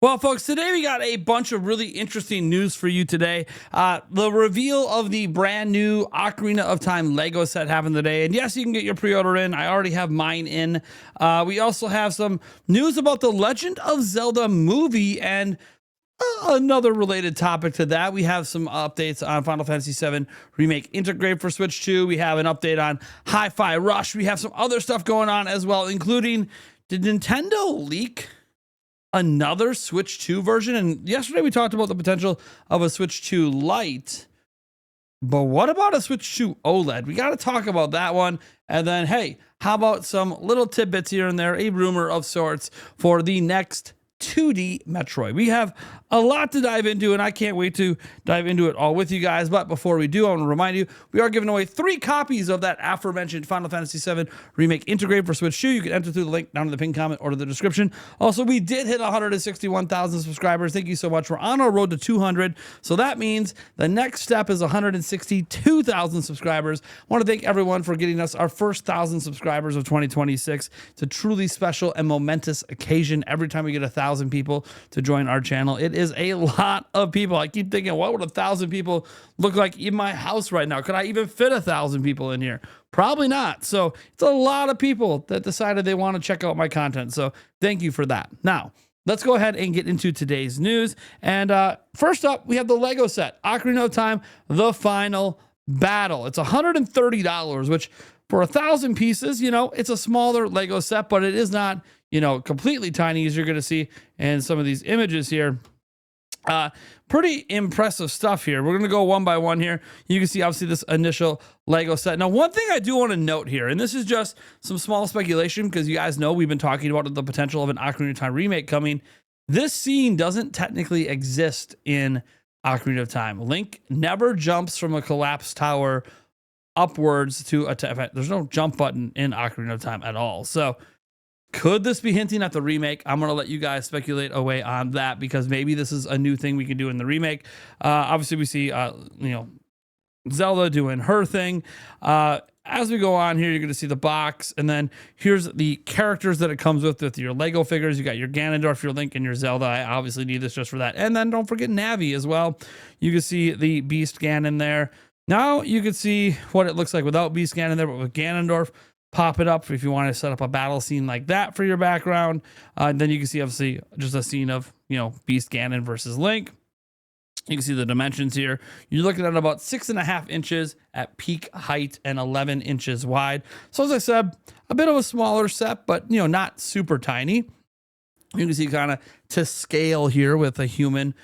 Well, folks, today we got a bunch of really interesting news for you today. The reveal of the brand new Ocarina of Time Lego set happened today. And yes, you can get your pre-order in. I already have mine in. We also have some news about the Legend of Zelda movie and another related topic to that. We have some updates on Final Fantasy VII Remake Intergrade for Switch 2. We have an update on Hi-Fi Rush. We have some other stuff going on as well, including, did Nintendo leak another Switch 2 version? And yesterday we talked about the potential of a Switch 2 Lite, but what about a Switch 2 OLED? We got to talk about that one. And then, hey, how about some little tidbits here and there, a rumor of sorts for the next 2D Metroid. We have a lot to dive into, and I can't wait to dive into it all with you guys. But before we do, I want to remind you, we are giving away 3 copies of that aforementioned Final Fantasy VII Remake Intergrade for Switch 2. You can enter through the link down in the pinned comment or the description. Also, we did hit 161,000 subscribers. Thank you so much. We're on our road to 200. So that means the next step is 162,000 subscribers. I want to thank everyone for getting us our first 1,000 subscribers of 2026. It's a truly special and momentous occasion every time we get 1,000 people to join our channel. It is a lot of people. I keep thinking, what would 1,000 people look like in my house right now? Could I even fit 1,000 people in here? Probably not. So it's a lot of people that decided they want to check out my content. So thank you for that. Now, let's go ahead and get into today's news. And first up, we have the Lego set, Ocarina of Time, The Final Battle. It's $130, which for 1,000 pieces, you know, it's a smaller Lego set, but it is not, you know, completely tiny, as you're going to see in some of these images here. Pretty impressive stuff here. We're going to go one by one here. You can see, obviously, this initial Lego set. Now, one thing I do want to note here, and this is just some small speculation, because you guys know we've been talking about the potential of an Ocarina of Time remake coming. This scene doesn't technically exist in Ocarina of Time. Link never jumps from a collapsed tower upwards to a there's no jump button in Ocarina of Time at all. So could this be hinting at the remake? I'm going to let you guys speculate away on that, because maybe this is a new thing we can do in the remake. Obviously we see, Zelda doing her thing. As we go on here, you're going to see the box, and then here's the characters that it comes with your Lego figures. You got your Ganondorf, your Link, and your Zelda. I obviously need this just for that. And then don't forget Navi as well. You can see the Beast Ganon there. Now you can see what it looks like without Beast Ganon there, but with Ganondorf, pop it up if you want to set up a battle scene like that for your background. Then you can see, obviously, just a scene of, Beast Ganon versus Link. You can see the dimensions here. You're looking at about 6.5 inches at peak height and 11 inches wide. So as I said, a bit of a smaller set, but, not super tiny. You can see kind of to scale here with a human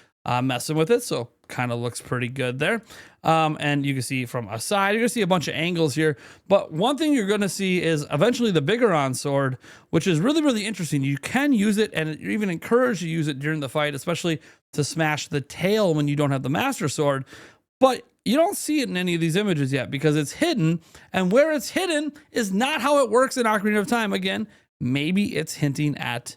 messing with it. So kind of looks pretty good there. And you can see from a side, you're gonna see a bunch of angles here. But one thing you're gonna see is eventually the Bigoron sword, which is really, really interesting. You can use it, and you're even encouraged to use it during the fight, especially to smash the tail when you don't have the Master Sword. But you don't see it in any of these images yet because it's hidden. And where it's hidden is not how it works in Ocarina of Time. Again, maybe it's hinting at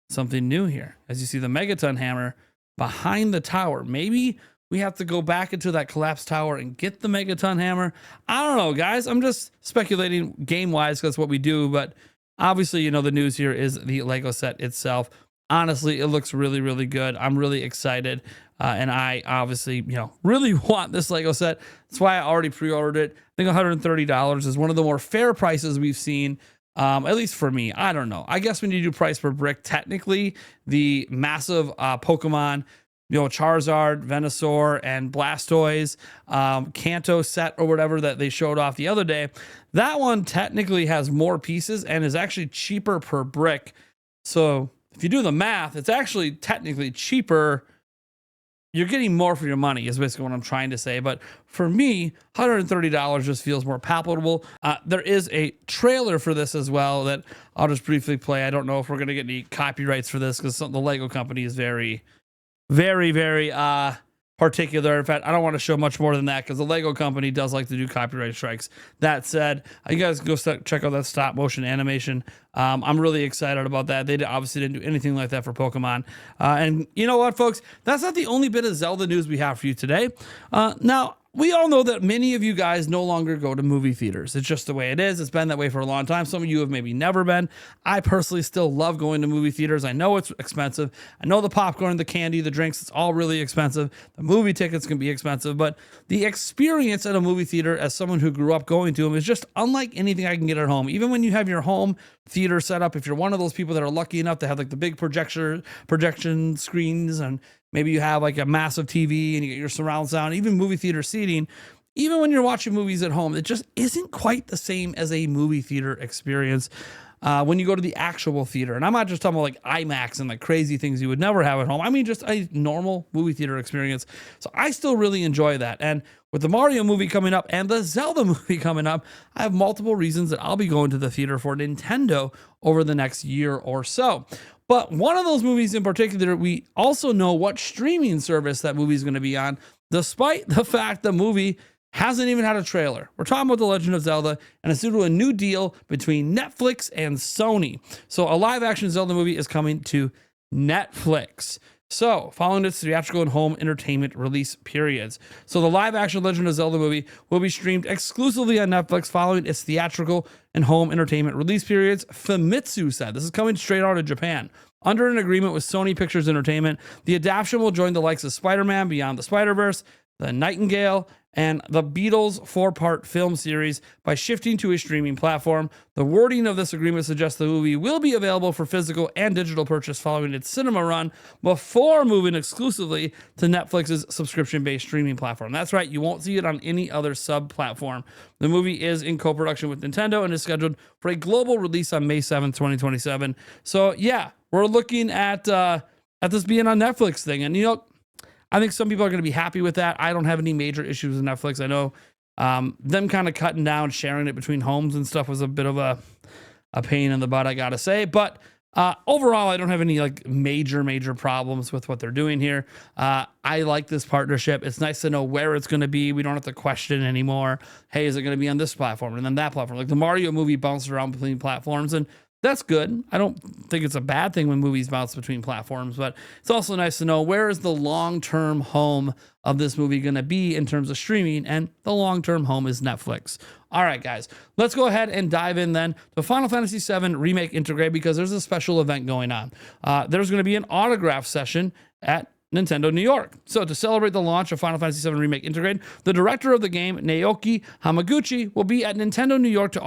something new here. As you see the Megaton hammer behind the tower. Maybe we have to go back into that collapsed tower and get the Megaton hammer. I don't know, guys. I'm just speculating game-wise because that's what we do. But obviously, the news here is the Lego set itself. Honestly, it looks really, really good. I'm really excited. And I obviously, really want this Lego set. That's why I already pre-ordered it. I think $130 is one of the more fair prices we've seen. At least for me. I don't know. I guess when you do price per brick, technically the massive Pokemon, Charizard, Venusaur, and Blastoise, Kanto set or whatever that they showed off the other day, that one technically has more pieces and is actually cheaper per brick. So if you do the math, it's actually technically cheaper. You're getting more for your money is basically what I'm trying to say. But for me, $130 just feels more palatable. There is a trailer for this as well that I'll just briefly play. I don't know if we're going to get any copyrights for this because the Lego company is very, very, very particular. In fact, I don't want to show much more than that because the Lego company does like to do copyright strikes. That said, you guys go check out that stop motion animation. I'm really excited about that. They obviously didn't do anything like that for Pokemon. And you know what, folks? That's not the only bit of Zelda news we have for you today. Now, we all know that many of you guys no longer go to movie theaters. It's just the way it is. It's been that way for a long time. Some of you have maybe never been. I personally still love going to movie theaters. I know it's expensive. I know the popcorn, the candy, the drinks, it's all really expensive. The movie tickets can be expensive, but the experience at a movie theater as someone who grew up going to them is just unlike anything I can get at home. Even when you have your home theater set up, if you're one of those people that are lucky enough to have like the big projection screens, and maybe you have like a massive TV and you get your surround sound, even movie theater seating, even when you're watching movies at home, it just isn't quite the same as a movie theater experience when you go to the actual theater. And I'm not just talking about like IMAX and like crazy things you would never have at home. I mean, just a normal movie theater experience. So I still really enjoy that. And with the Mario movie coming up and the Zelda movie coming up, I have multiple reasons that I'll be going to the theater for Nintendo over the next year or so. But one of those movies in particular, we also know what streaming service that movie is going to be on, despite the fact the movie hasn't even had a trailer. We're talking about The Legend of Zelda, and it's due to a new deal between Netflix and Sony. So a live-action Zelda movie is coming to Netflix. So, following its theatrical and home entertainment release periods. So, the live-action Legend of Zelda movie will be streamed exclusively on Netflix following its theatrical and home entertainment release periods, Famitsu said. This is coming straight out of Japan. Under an agreement with Sony Pictures Entertainment, the adaptation will join the likes of Spider-Man Beyond the Spider-Verse, The Nightingale, and the Beatles 4-part film series by shifting to a streaming platform. The wording of this agreement suggests the movie will be available for physical and digital purchase following its cinema run before moving exclusively to Netflix's subscription-based streaming platform. That's right, you won't see it on any other sub-platform. The movie is in co-production with Nintendo and is scheduled for a global release on May 7th, 2027. So yeah, we're looking at this being on Netflix thing. And you know, I think some people are going to be happy with that. I don't have any major issues with Netflix. I know them kind of cutting down, sharing it between homes and stuff was a bit of a pain in the butt, I got to say. But overall, I don't have any like major problems with what they're doing here. I like this partnership. It's nice to know where it's going to be. We don't have to question anymore. Hey, is it going to be on this platform and then that platform? Like the Mario movie bounced around between platforms, and that's good. I don't think it's a bad thing when movies bounce between platforms, but it's also nice to know where is the long-term home of this movie going to be in terms of streaming, and the long-term home is Netflix. All right, guys, let's go ahead and dive in then to Final Fantasy VII Remake Intergrade, because there's a special event going on. There's going to be an autograph session at Nintendo New York. So to celebrate the launch of Final Fantasy VII Remake Intergrade, the director of the game, Naoki Hamaguchi, will be at Nintendo New York to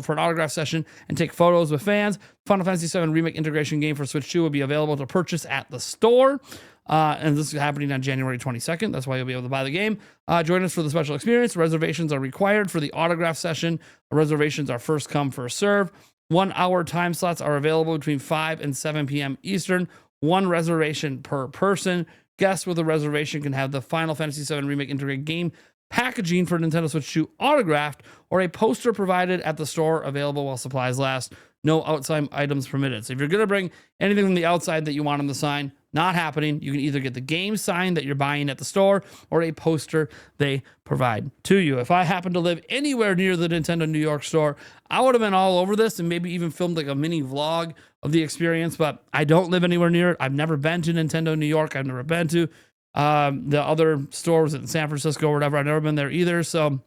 for an autograph session and take photos with fans. Final Fantasy VII Remake Integration game for Switch 2 will be available to purchase at the store. And this is happening on January 22nd. That's why you'll be able to buy the game. Join us for the special experience. Reservations are required for the autograph session. Reservations are first come, first serve. 1 hour time slots are available between 5 and 7 p.m. Eastern. 1 reservation per person. Guests with a reservation can have the Final Fantasy VII Remake Intergrade game packaging for Nintendo Switch 2 autographed, or a poster provided at the store, available while supplies last. No outside items permitted. So if you're going to bring anything from the outside that you want on the sign, not happening. You can either get the game signed that you're buying at the store or a poster they provide to you. If I happen to live anywhere near the Nintendo New York store, I would have been all over this and maybe even filmed like a mini vlog of the experience, but I don't live anywhere near it. I've never been to Nintendo New York. I've never been to the other stores in San Francisco or whatever. I've never been there either. So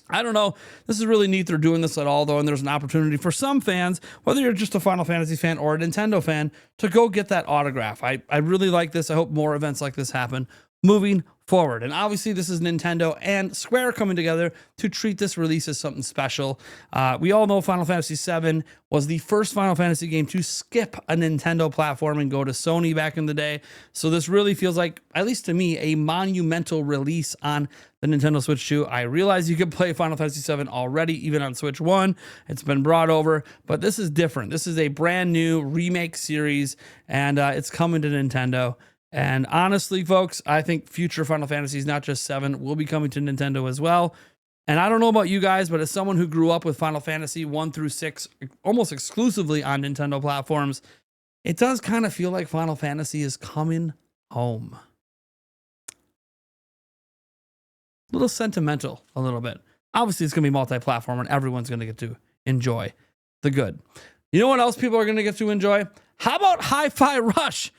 I don't know. This is really neat they're doing this at all, though, and there's an opportunity for some fans, whether you're just a Final Fantasy fan or a Nintendo fan, to go get that autograph. I really like this. I hope more events like this happen moving forward. And obviously, this is Nintendo and Square coming together to treat this release as something special. We all know Final Fantasy VII was the first Final Fantasy game to skip a Nintendo platform and go to Sony back in the day. So this really feels like, at least to me, a monumental release on the Nintendo Switch 2. I realize you could play Final Fantasy VII already, even on Switch 1. It's been brought over, but this is different. This is a brand new remake series, and it's coming to Nintendo. And honestly, folks, I think future Final Fantasies, not just 7, will be coming to Nintendo as well. And I don't know about you guys, but as someone who grew up with Final Fantasy 1 through 6 almost exclusively on Nintendo platforms, it does kind of feel like Final Fantasy is coming home. A little sentimental, a little bit. Obviously, it's going to be multi-platform, and everyone's going to get to enjoy the good. You know what else people are going to get to enjoy? How about Hi-Fi Rush?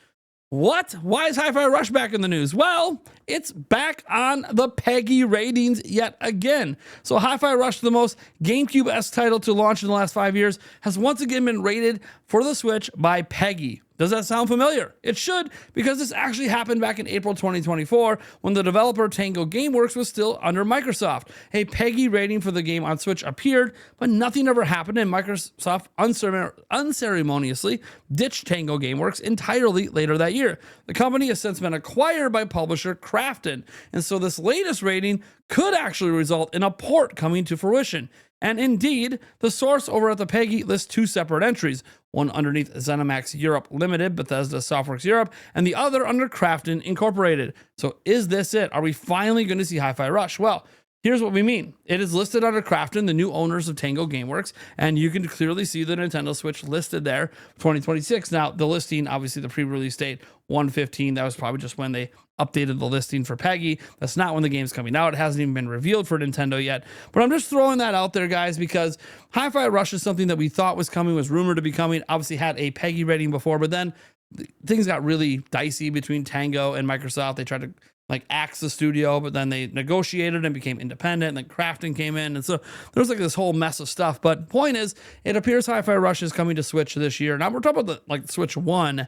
What? Why is Hi-Fi Rush back in the news? Well, it's back on the PEGI ratings yet again. So Hi-Fi Rush, the most GameCube-esque title to launch in the last 5 years, has once again been rated for the Switch by PEGI. Does that sound familiar? It should, because this actually happened back in April 2024 when the developer Tango Gameworks was still under Microsoft. A PEGI rating for the game on Switch appeared, but nothing ever happened, and Microsoft unceremoniously ditched Tango Gameworks entirely later that year. The company has since been acquired by publisher Krafton, and so this latest rating could actually result in a port coming to fruition. And indeed, the source over at the PEGI lists two separate entries, one underneath ZeniMax Europe Limited, Bethesda Softworks Europe, and the other under Krafton Incorporated. So is this it? Are we finally going to see Hi-Fi Rush? Well, here's what we mean. It is listed under Krafton, the new owners of Tango Gameworks, and you can clearly see the Nintendo Switch listed there, 2026. Now, the listing, obviously the pre-release date, 1/15, that was probably just when they updated the listing for PEGI. That's not when the game's coming out. It hasn't even been revealed for Nintendo yet. But I'm just throwing that out there, guys, because Hi-Fi Rush is something that we thought was coming, was rumored to be coming, obviously had a PEGI rating before, but then things got really dicey between Tango and Microsoft. They tried to axe the studio, but then they negotiated and became independent, and then Krafton came in, and so there's this whole mess of stuff. But point is, it appears Hi-Fi Rush is coming to Switch this year. Now we're talking about the Switch 1.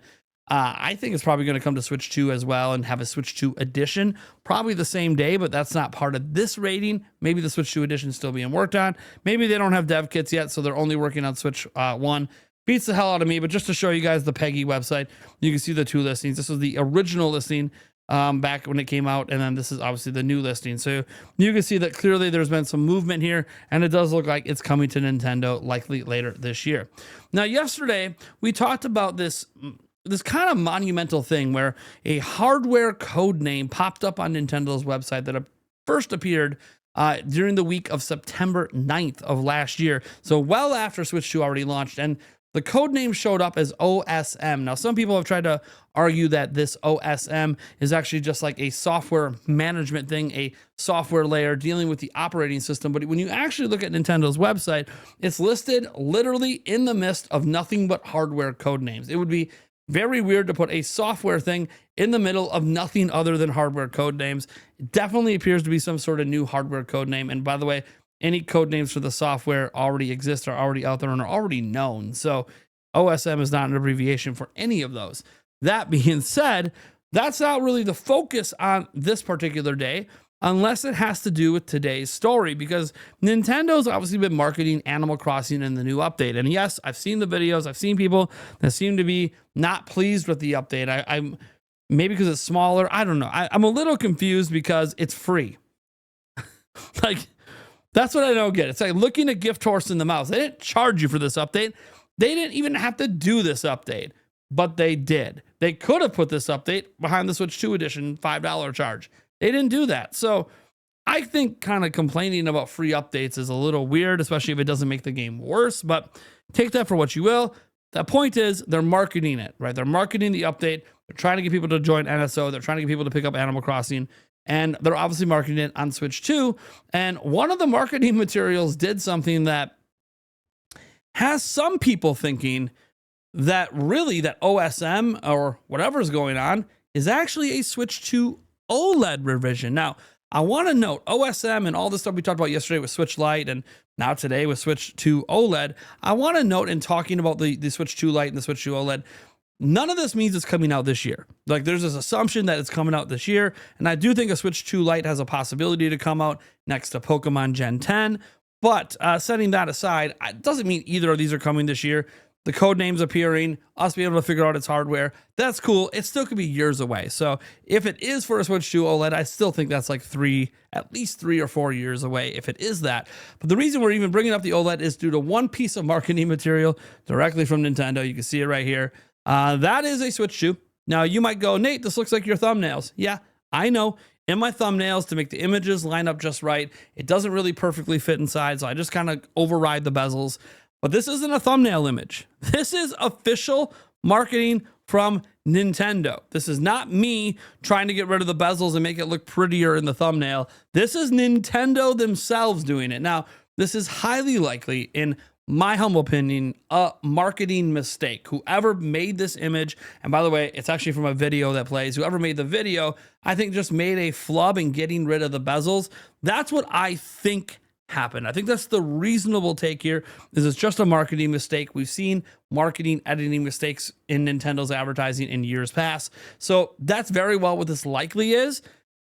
I think it's probably going to come to Switch 2 as well and have a Switch 2 edition, probably the same day, but that's not part of this rating. Maybe the Switch 2 edition is still being worked on. Maybe they don't have dev kits yet, so they're only working on Switch 1. Beats the hell out of me, but just to show you guys the PEGI website, you can see the two listings. This was the original listing back when it came out, and then this is obviously the new listing. So you can see that clearly there's been some movement here, and it does look like it's coming to Nintendo likely later this year. Now, yesterday, we talked about this kind of monumental thing where a hardware code name popped up on Nintendo's website that first appeared during the week of September 9th of last year. So well after Switch 2 already launched, and the code name showed up as OSM. Now, some people have tried to argue that this OSM is actually just like a software management thing, a software layer dealing with the operating system. But when you actually look at Nintendo's website, it's listed literally in the midst of nothing but hardware code names. It would be very weird to put a software thing in the middle of nothing other than hardware code names. It definitely appears to be some sort of new hardware code name. And by the way, any code names for the software already exist, are already out there, and are already known. So OSM is not an abbreviation for any of those. That being said, that's not really the focus on this particular day, unless it has to do with today's story, because Nintendo's obviously been marketing Animal Crossing in the new update. And yes, I've seen the videos. I've seen people that seem to be not pleased with the update. I'm maybe because it's smaller. I don't know. I'm a little confused because it's free. That's what I don't get. It's like looking a gift horse in the mouth. They didn't charge you for this update. They didn't even have to do this update, but they did. They could have put this update behind the Switch 2 edition $5 charge. They didn't do that. So I think kind of complaining about free updates is a little weird, especially if it doesn't make the game worse, but take that for what you will. The point is they're marketing it, right? They're marketing the update. They're trying to get people to join NSO. They're trying to get people to pick up Animal Crossing, and they're obviously marketing it on Switch 2. And one of the marketing materials did something that has some people thinking that really that OSM or whatever's going on is actually a Switch 2 OLED revision. Now, I want to note OSM and all this stuff we talked about yesterday with Switch Lite and now today with Switch 2 OLED. I want to note in talking about the Switch 2 Lite and the Switch 2 OLED, none of this means it's coming out this year. There's this assumption that it's coming out this year, and I do think a Switch 2 Lite has a possibility to come out next to Pokemon Gen 10. But setting that aside, it doesn't mean either of these are coming this year. The code names appearing, us being able to figure out its hardware, that's cool. It still could be years away. So if it is for a Switch 2 OLED, I still think that's like at least 3 or 4 years away if it is that. But the reason we're even bringing up the OLED is due to one piece of marketing material directly from Nintendo. You can see it right here. That is a Switch 2. Now you might go, Nate, this looks like your thumbnails. Yeah, I know. In my thumbnails, to make the images line up just right, it doesn't really perfectly fit inside, so I just kind of override the bezels. But this isn't a thumbnail image. This is official marketing from Nintendo. This is not me trying to get rid of the bezels and make it look prettier in the thumbnail. This is Nintendo themselves doing it. Now, this is highly likely in my humble opinion, a marketing mistake. Whoever made this image, and by the way, it's actually from a video that plays, whoever made the video, I think just made a flub in getting rid of the bezels. That's what I think happened. I think that's the reasonable take here, is it's just a marketing mistake. We've seen marketing editing mistakes in Nintendo's advertising in years past. So that's very well what this likely is.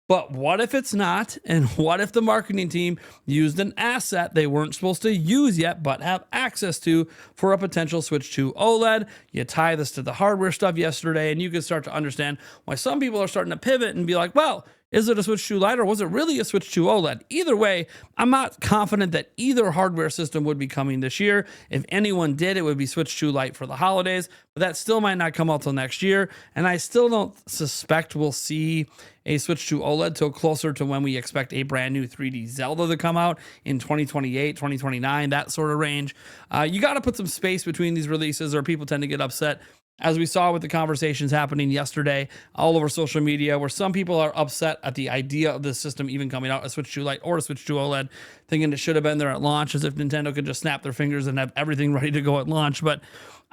But what if it's not? And what if the marketing team used an asset they weren't supposed to use yet, but have access to for a potential switch to OLED? You tie this to the hardware stuff yesterday, and you can start to understand why some people are starting to pivot and be like, well, is it a switch to Lite or was it really a switch to OLED? Either way, I'm not confident that either hardware system would be coming this year. If anyone did, it would be switch to Lite for the holidays, but that still might not come out till next year. And I still don't suspect we'll see a switch to OLED till closer to when we expect a brand new 3D Zelda to come out in 2028, 2029, that sort of range. You got to put some space between these releases or people tend to get upset, as we saw with the conversations happening yesterday all over social media, where some people are upset at the idea of this system even coming out, a switch to Lite or a switch to OLED, thinking it should have been there at launch, as if Nintendo could just snap their fingers and have everything ready to go at launch. But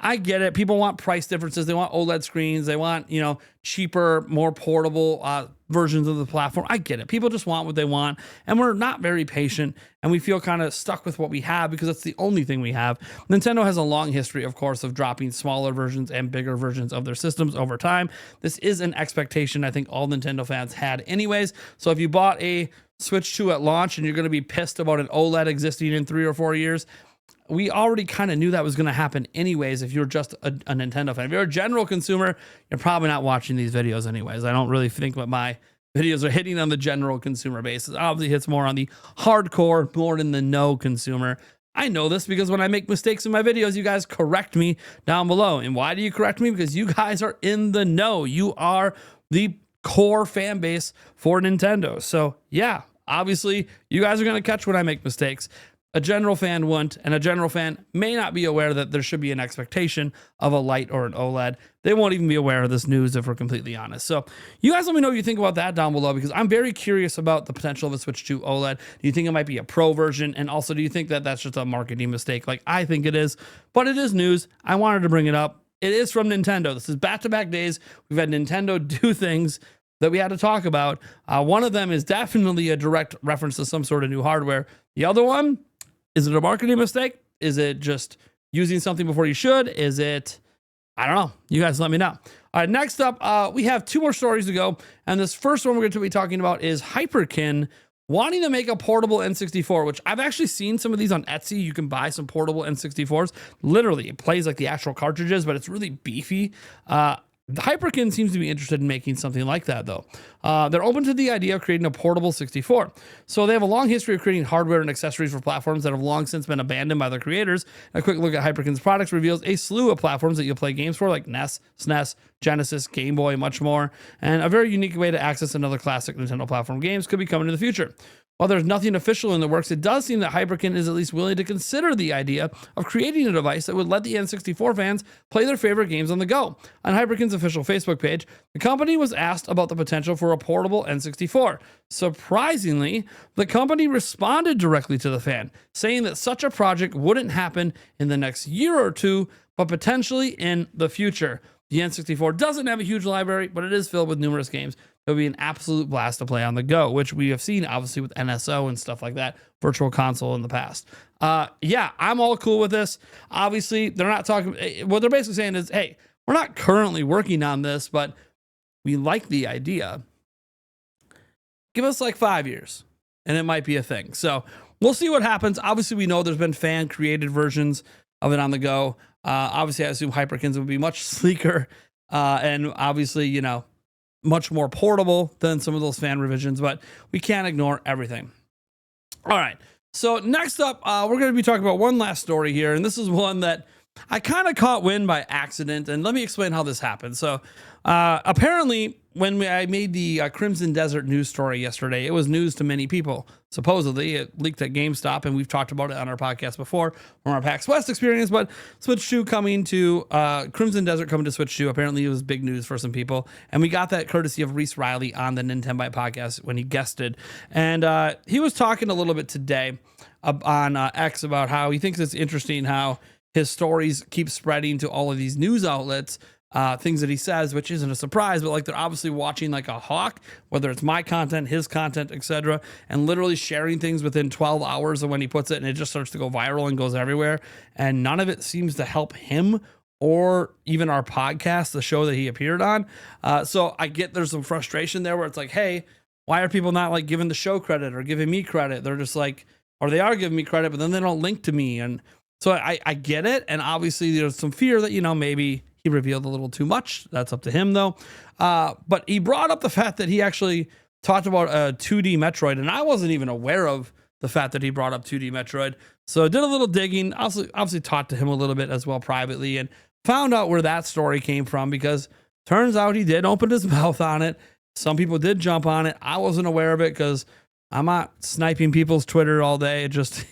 I get it. People want price differences. They want OLED screens. They want, cheaper, more portable versions of the platform. I get it. People just want what they want, and we're not very patient, and we feel kind of stuck with what we have because it's the only thing we have. Nintendo has a long history, of course, of dropping smaller versions and bigger versions of their systems over time. This is an expectation I think all Nintendo fans had anyways. So if you bought a Switch 2 at launch and you're going to be pissed about an OLED existing in 3 or 4 years, we already kind of knew that was going to happen anyways. If you're just a Nintendo fan, if you're a general consumer, you're probably not watching these videos anyways. I don't really think that my videos are hitting on the general consumer base. It obviously hits more on the hardcore, more in the know consumer. I know this because when I make mistakes in my videos, you guys correct me down below. And why do you correct me? Because you guys are in the know. You are the core fan base for Nintendo. So yeah, obviously you guys are going to catch when I make mistakes. A general fan wouldn't, and a general fan may not be aware that there should be an expectation of a Lite or an OLED. They won't even be aware of this news if we're completely honest. So you guys let me know what you think about that down below, because I'm very curious about the potential of a switch to OLED. Do you think it might be a pro version? And also, do you think that that's just a marketing mistake like I think it is? But it is news. I wanted to bring it up. It is from Nintendo. This is back-to-back days. We've had Nintendo do things that we had to talk about. One of them is definitely a direct reference to some sort of new hardware. The other one, is it a marketing mistake? Is it just using something before you should? Is it, I don't know. You guys let me know. All right, next up, we have 2 more stories to go. And this first one we're going to be talking about is Hyperkin wanting to make a portable N64, which I've actually seen some of these on Etsy. You can buy some portable N64s. Literally, it plays like the actual cartridges, but it's really beefy. Hyperkin seems to be interested in making something like that, though. They're open to the idea of creating a portable 64. So they have a long history of creating hardware and accessories for platforms that have long since been abandoned by their creators. A quick look at Hyperkin's products reveals a slew of platforms that you'll play games for, like NES, SNES, Genesis, Game Boy, much more. And a very unique way to access another classic Nintendo platform games could be coming in the future. While there's nothing official in the works, it does seem that Hyperkin is at least willing to consider the idea of creating a device that would let the N64 fans play their favorite games on the go. On Hyperkin's official Facebook page, the company was asked about the potential for a portable N64. Surprisingly, the company responded directly to the fan, saying that such a project wouldn't happen in the next year or 2, but potentially in the future. The N64 doesn't have a huge library, but it is filled with numerous games. It would be an absolute blast to play on the go, which we have seen obviously with NSO and stuff like that, virtual console in the past. Yeah, I'm all cool with this. Obviously, they're not talking, what they're basically saying is, hey, we're not currently working on this, but we like the idea. Give us like 5 years and it might be a thing. So we'll see what happens. Obviously, we know there's been fan created versions of it on the go. Obviously, I assume Hyperkins would be much sleeker and obviously, much more portable than some of those fan revisions, but we can't ignore everything. All right. So next up, we're going to be talking about one last story here. And this is one that I kind of caught wind by accident. And let me explain how this happened. So apparently when I made the Crimson Desert news story yesterday, it was news to many people. Supposedly it leaked at GameStop, and we've talked about it on our podcast before from our PAX West experience, but Switch 2 coming to Crimson Desert coming to Switch 2. Apparently it was big news for some people. And we got that courtesy of Reese Riley on the Nintendo podcast when he guested. And he was talking a little bit today on X about how he thinks it's interesting how his stories keep spreading to all of these news outlets, things that he says, which isn't a surprise, but like they're obviously watching like a hawk, whether it's my content, his content, etc., and literally sharing things within 12 hours of when he puts it, and it just starts to go viral and goes everywhere. And none of it seems to help him or even our podcast, the show that he appeared on. So I get there's some frustration there where it's like, hey, why are people not like giving the show credit or giving me credit? They're just like, or they are giving me credit, but then they don't link to me. And so I get it. And obviously there's some fear that, maybe he revealed a little too much. That's up to him though. But he brought up the fact that he actually talked about a 2D Metroid, and I wasn't even aware of the fact that he brought up 2D Metroid. So I did a little digging, obviously talked to him a little bit as well privately, and found out where that story came from, because turns out he did open his mouth on it. Some people did jump on it. I wasn't aware of it because I'm not sniping people's Twitter all day. It just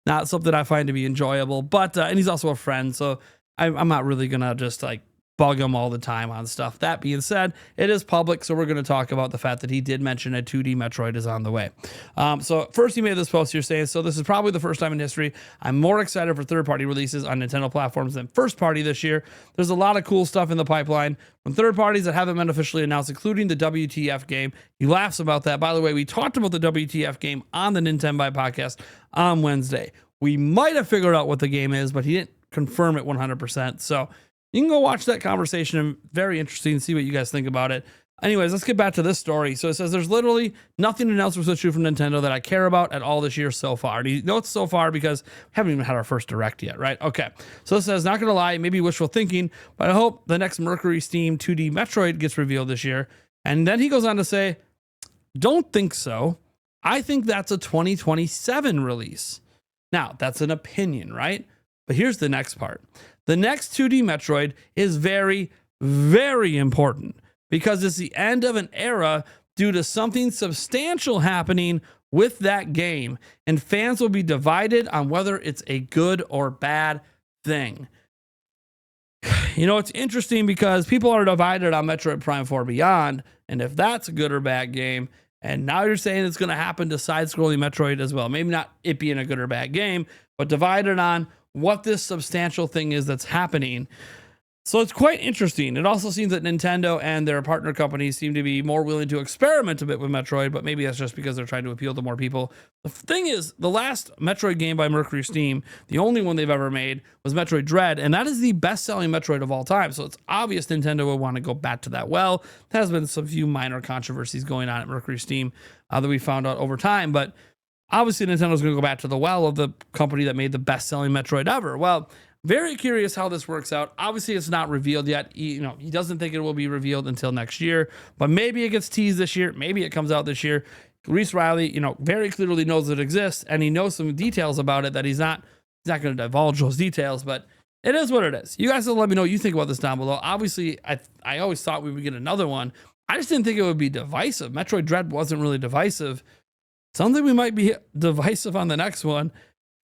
not something I find to be enjoyable. But and he's also a friend, so I'm not really gonna just like bug him all the time on stuff. That being said, it is public, so we're going to talk about the fact that he did mention a 2D Metroid is on the way. So first he made this post here saying, so this is probably the first time in history I'm more excited for third-party releases on Nintendo platforms than first-party this year. There's a lot of cool stuff in the pipeline from third parties that haven't been officially announced, including the WTF game. He laughs about that. By the way, we talked about the WTF game on the Nintendo podcast on Wednesday. We might have figured out what the game is, but he didn't confirm it 100%. So you can go watch that conversation. Very interesting. See what you guys think about it. Anyways, let's get back to this story. So it says there's literally nothing announced for Switch 2 from Nintendo that I care about at all this year so far. And he notes so far because we haven't even had our first Direct yet, right? Okay. So it says, not going to lie, maybe wishful thinking, but I hope the next Mercury Steam 2D Metroid gets revealed this year. And then he goes on to say, don't think so. I think that's a 2027 release. Now, that's an opinion, right? But here's the next part. The next 2D Metroid is very, very important because it's the end of an era due to something substantial happening with that game, and fans will be divided on whether it's a good or bad thing. It's interesting because people are divided on Metroid Prime 4 Beyond, and if that's a good or bad game, and now you're saying it's going to happen to side-scrolling Metroid as well. Maybe not it being a good or bad game, but divided on what this substantial thing is that's happening. So it's quite interesting. It also seems that Nintendo and their partner companies seem to be more willing to experiment a bit with Metroid, but maybe that's just because they're trying to appeal to more people. The thing is, the last Metroid game by Mercury Steam, the only one they've ever made, was Metroid Dread, and that is the best-selling Metroid of all time. So it's obvious Nintendo would want to go back to that. Well, there has been some few minor controversies going on at Mercury Steam that we found out over time, but obviously Nintendo's going to go back to the well of the company that made the best-selling Metroid ever. Well, very curious how this works out. Obviously, it's not revealed yet. He doesn't think it will be revealed until next year, but maybe it gets teased this year. Maybe it comes out this year. Reese Riley, very clearly knows it exists, and he knows some details about it that he's not going to divulge those details, but it is what it is. You guys will let me know what you think about this down below. Obviously, I always thought we would get another one. I just didn't think it would be divisive. Metroid Dread wasn't really divisive. Something we might be divisive on the next one.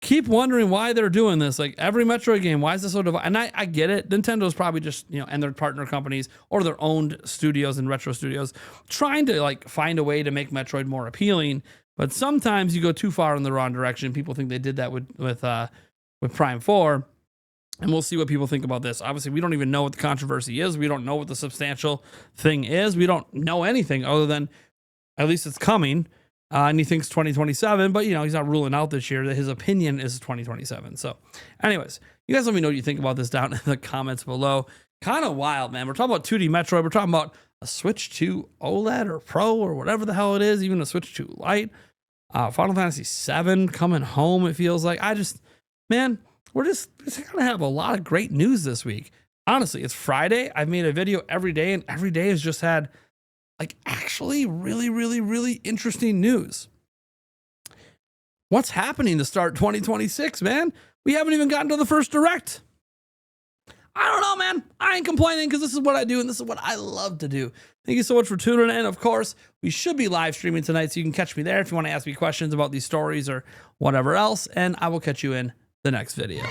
Keep wondering why they're doing this. Like every Metroid game, why is this so divisive? And I get it. Nintendo's probably just, and their partner companies or their owned studios and retro studios trying to like find a way to make Metroid more appealing. But sometimes you go too far in the wrong direction. People think they did that with Prime 4. And we'll see what people think about this. Obviously, we don't even know what the controversy is. We don't know what the substantial thing is. We don't know anything other than at least it's coming. And he thinks 2027, but he's not ruling out this year. That his opinion is 2027. So anyways, you guys let me know what you think about this down in the comments below. Kind of wild, man. We're talking about 2D Metroid. We're talking about a Switch 2 OLED or Pro or whatever the hell it is, even a Switch 2 Lite. Final Fantasy 7 coming home, it feels like. We're just going to have a lot of great news this week. Honestly, it's Friday. I've made a video every day, and every day has just had actually really, really, really interesting news. What's happening to start 2026, man? We haven't even gotten to the first Direct. I don't know, man. I ain't complaining because this is what I do and this is what I love to do. Thank you so much for tuning in. Of course, we should be live streaming tonight, so you can catch me there if you want to ask me questions about these stories or whatever else, and I will catch you in the next video.